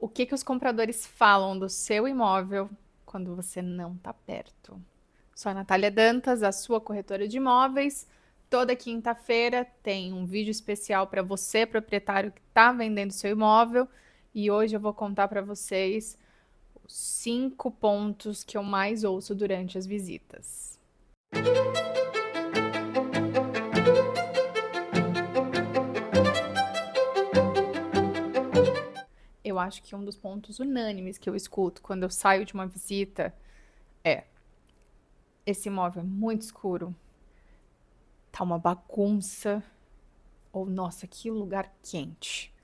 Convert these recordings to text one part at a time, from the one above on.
O que que os compradores falam do seu imóvel quando você não está perto? Sou a Natália Dantas, a sua corretora de imóveis. Toda quinta-feira tem um vídeo especial para você, proprietário que está vendendo seu imóvel. E hoje eu vou contar para vocês os 5 pontos que eu mais ouço durante as visitas. Eu acho que um dos pontos unânimes que eu escuto quando eu saio de uma visita é: esse imóvel é muito escuro, tá uma bagunça, ou nossa, que lugar quente.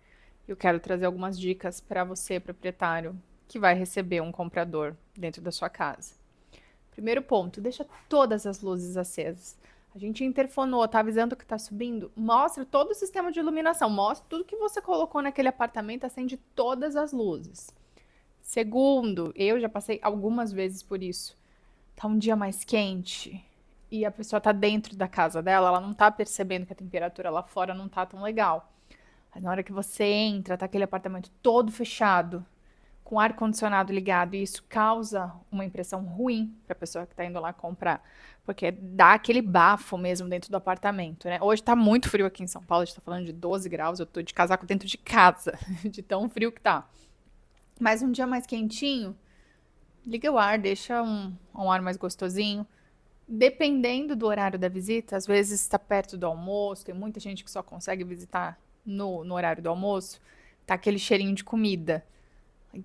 Eu quero trazer algumas dicas para você, proprietário, que vai receber um comprador dentro da sua casa. Primeiro ponto, deixa todas as luzes acesas. A gente interfonou, tá avisando que tá subindo, mostra todo o sistema de iluminação, mostra tudo que você colocou naquele apartamento, acende todas as luzes. Segundo, eu já passei algumas vezes por isso. Tá um dia mais quente e a pessoa tá dentro da casa dela, ela não tá percebendo que a temperatura lá fora não tá tão legal. Mas na hora que você entra, tá aquele apartamento todo fechado, com ar-condicionado ligado, e isso causa uma impressão ruim para a pessoa que está indo lá comprar, porque dá aquele bafo mesmo dentro do apartamento, né? Hoje tá muito frio aqui em São Paulo, a gente tá falando de 12 graus, eu tô de casaco dentro de casa, de tão frio que tá. Mas um dia mais quentinho, liga o ar, deixa um ar mais gostosinho. Dependendo do horário da visita, às vezes está perto do almoço, tem muita gente que só consegue visitar no horário do almoço, tá aquele cheirinho de comida.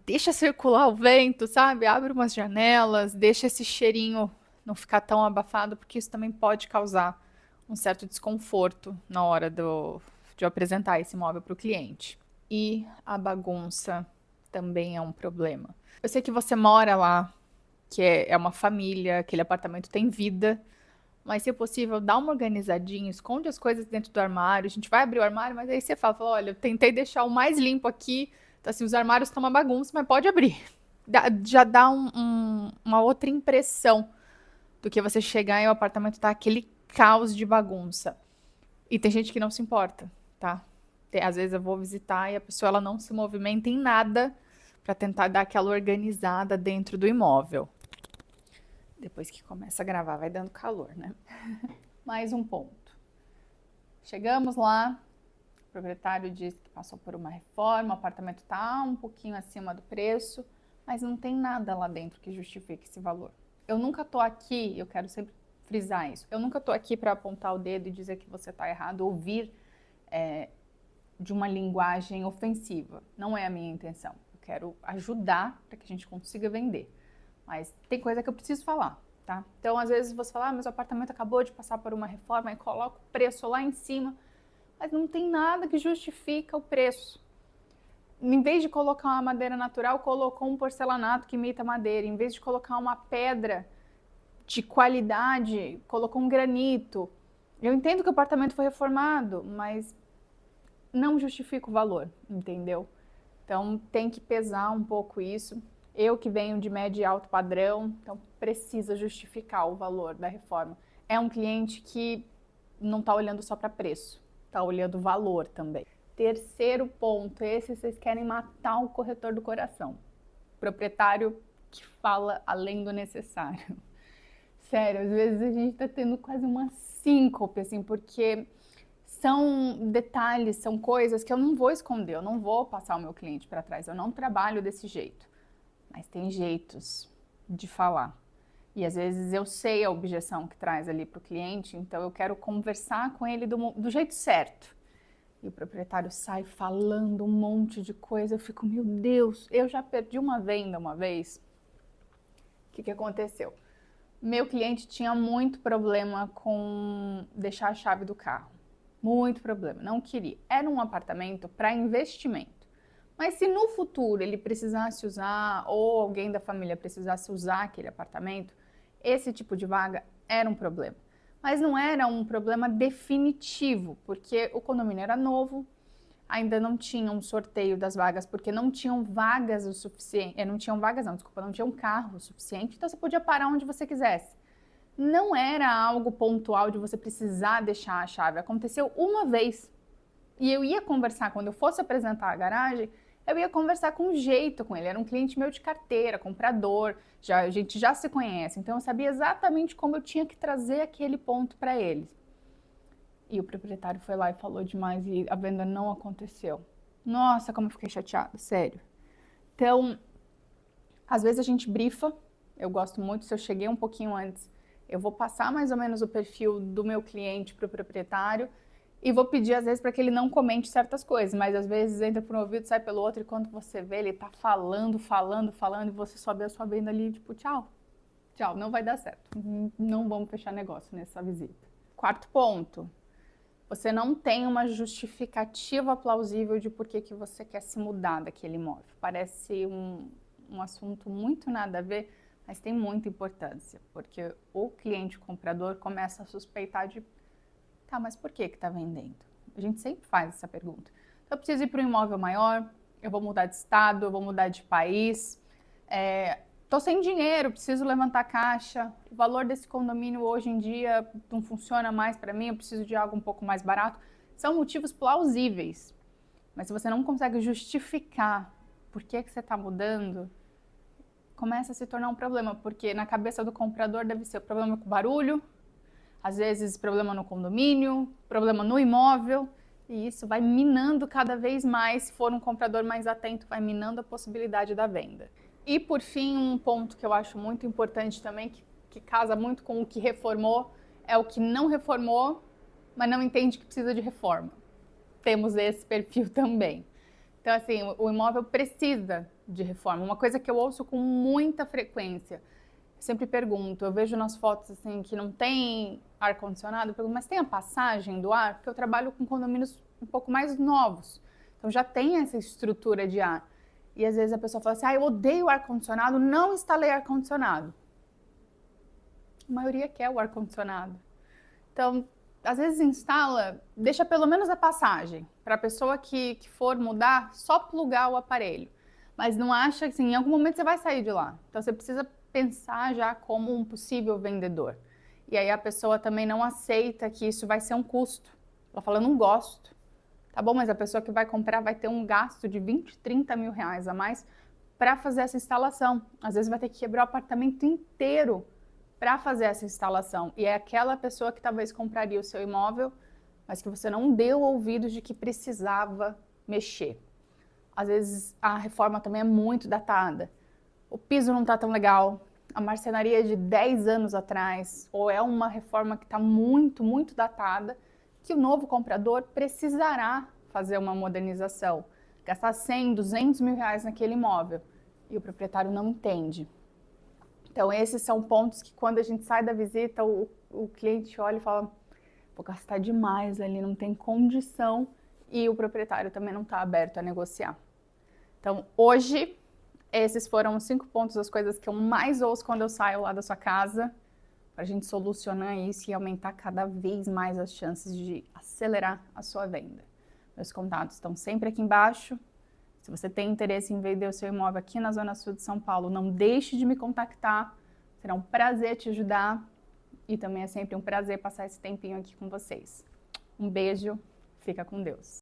Deixa circular o vento, sabe? Abre umas janelas, deixa esse cheirinho não ficar tão abafado, porque isso também pode causar um certo desconforto na hora de eu apresentar esse imóvel para o cliente. E a bagunça também é um problema. Eu sei que você mora lá, que é uma família, aquele apartamento tem vida, mas se é possível, dá uma organizadinha, esconde as coisas dentro do armário. A gente vai abrir o armário, mas aí você fala, olha, eu tentei deixar o mais limpo aqui, então assim, os armários estão uma bagunça, mas pode abrir. Já dá uma outra impressão do que você chegar e o apartamento tá aquele caos de bagunça. E tem gente que não se importa, tá? Às vezes eu vou visitar e a pessoa ela não se movimenta em nada para tentar dar aquela organizada dentro do imóvel. Depois que começa a gravar, vai dando calor, né? Mais um ponto. Chegamos lá, o proprietário disse que passou por uma reforma, o apartamento está um pouquinho acima do preço, mas não tem nada lá dentro que justifique esse valor. Eu nunca tô aqui, eu quero sempre frisar isso, eu nunca tô aqui para apontar o dedo e dizer que você está errado, ouvir de uma linguagem ofensiva. Não é a minha intenção. Eu quero ajudar para que a gente consiga vender. Mas tem coisa que eu preciso falar, tá? Então, às vezes você fala, mas o apartamento acabou de passar por uma reforma e coloca o preço lá em cima, mas não tem nada que justifica o preço. Em vez de colocar uma madeira natural, colocou um porcelanato que imita madeira. Em vez de colocar uma pedra de qualidade, colocou um granito. Eu entendo que o apartamento foi reformado, mas não justifica o valor, entendeu? Então, tem que pesar um pouco isso. Eu que venho de médio e alto padrão, então precisa justificar o valor da reforma. É um cliente que não está olhando só para preço, está olhando valor também. Terceiro ponto, esse vocês querem matar o corretor do coração. Proprietário que fala além do necessário. Sério, às vezes a gente está tendo quase uma síncope, assim, porque são detalhes, são coisas que eu não vou esconder, eu não vou passar o meu cliente para trás, eu não trabalho desse jeito. Mas tem jeitos de falar. E às vezes eu sei a objeção que traz ali para o cliente, então eu quero conversar com ele do jeito certo. E o proprietário sai falando um monte de coisa, eu fico, meu Deus, eu já perdi uma venda uma vez. O que aconteceu? Meu cliente tinha muito problema com deixar a chave do carro. Muito problema, não queria. Era um apartamento para investimento. Mas se no futuro ele precisasse usar, ou alguém da família precisasse usar aquele apartamento, esse tipo de vaga era um problema. Mas não era um problema definitivo, porque o condomínio era novo, ainda não tinha um sorteio das vagas, porque não tinham vagas o suficiente, não tinham vagas não, desculpa, não tinha um carro o suficiente, então você podia parar onde você quisesse. Não era algo pontual de você precisar deixar a chave, aconteceu uma vez. E eu ia conversar, quando eu fosse apresentar a garagem, eu ia conversar com jeito com ele. Era um cliente meu de carteira, comprador, a gente já se conhece, então eu sabia exatamente como eu tinha que trazer aquele ponto para ele. E o proprietário foi lá e falou demais e a venda não aconteceu. Nossa, como eu fiquei chateada, sério. Então, às vezes a gente brifa, eu gosto muito, se eu cheguei um pouquinho antes, eu vou passar mais ou menos o perfil do meu cliente para o proprietário e vou pedir às vezes para que ele não comente certas coisas, mas às vezes entra por um ouvido, sai pelo outro e quando você vê, ele tá falando e você só vê a sua venda ali, tipo, tchau, tchau, não vai dar certo, não vamos fechar negócio nessa visita. Quarto ponto, você não tem uma justificativa plausível de por que você quer se mudar daquele imóvel. Parece um assunto muito nada a ver, mas tem muita importância, porque o cliente comprador começa a suspeitar de, tá, mas por que está vendendo? A gente sempre faz essa pergunta. Então, eu preciso ir para um imóvel maior, eu vou mudar de estado, eu vou mudar de país, tô sem dinheiro, preciso levantar caixa, o valor desse condomínio hoje em dia não funciona mais para mim, eu preciso de algo um pouco mais barato. São motivos plausíveis, mas se você não consegue justificar por que você está mudando, começa a se tornar um problema, porque na cabeça do comprador deve ser problema com barulho, às vezes problema no condomínio, problema no imóvel, e isso vai minando cada vez mais, se for um comprador mais atento, vai minando a possibilidade da venda. E por fim, um ponto que eu acho muito importante também, que casa muito com o que reformou, é o que não reformou, mas não entende que precisa de reforma. Temos esse perfil também. Então, assim, o imóvel precisa de reforma. Uma coisa que eu ouço com muita frequência, eu sempre pergunto, eu vejo nas fotos assim que não tem ar-condicionado, eu pergunto, mas tem a passagem do ar? Porque eu trabalho com condomínios um pouco mais novos, então já tem essa estrutura de ar. E às vezes a pessoa fala assim, eu odeio ar-condicionado, não instalei ar-condicionado. A maioria quer o ar-condicionado. Então, às vezes instala, deixa pelo menos a passagem, para a pessoa que for mudar, só plugar o aparelho. Mas não acha que assim, em algum momento você vai sair de lá. Então você precisa pensar já como um possível vendedor. E aí a pessoa também não aceita que isso vai ser um custo. Ela fala, não gosto. Tá bom, mas a pessoa que vai comprar vai ter um gasto de 20, 30 mil reais a mais para fazer essa instalação. Às vezes vai ter que quebrar o apartamento inteiro para fazer essa instalação. E é aquela pessoa que talvez compraria o seu imóvel, mas que você não deu ouvidos de que precisava mexer. Às vezes a reforma também é muito datada. O piso não está tão legal, a marcenaria é de 10 anos atrás, ou é uma reforma que está muito, muito datada, que o novo comprador precisará fazer uma modernização, gastar 100, 200 mil reais naquele imóvel, e o proprietário não entende. Então, esses são pontos que quando a gente sai da visita, o cliente olha e fala, vou gastar demais ali, não tem condição, e o proprietário também não está aberto a negociar. Então, hoje, esses foram os 5 pontos das coisas que eu mais ouço quando eu saio lá da sua casa, para a gente solucionar isso e aumentar cada vez mais as chances de acelerar a sua venda. Meus contatos estão sempre aqui embaixo. Se você tem interesse em vender o seu imóvel aqui na Zona Sul de São Paulo, não deixe de me contactar. Será um prazer te ajudar e também é sempre um prazer passar esse tempinho aqui com vocês. Um beijo, fica com Deus.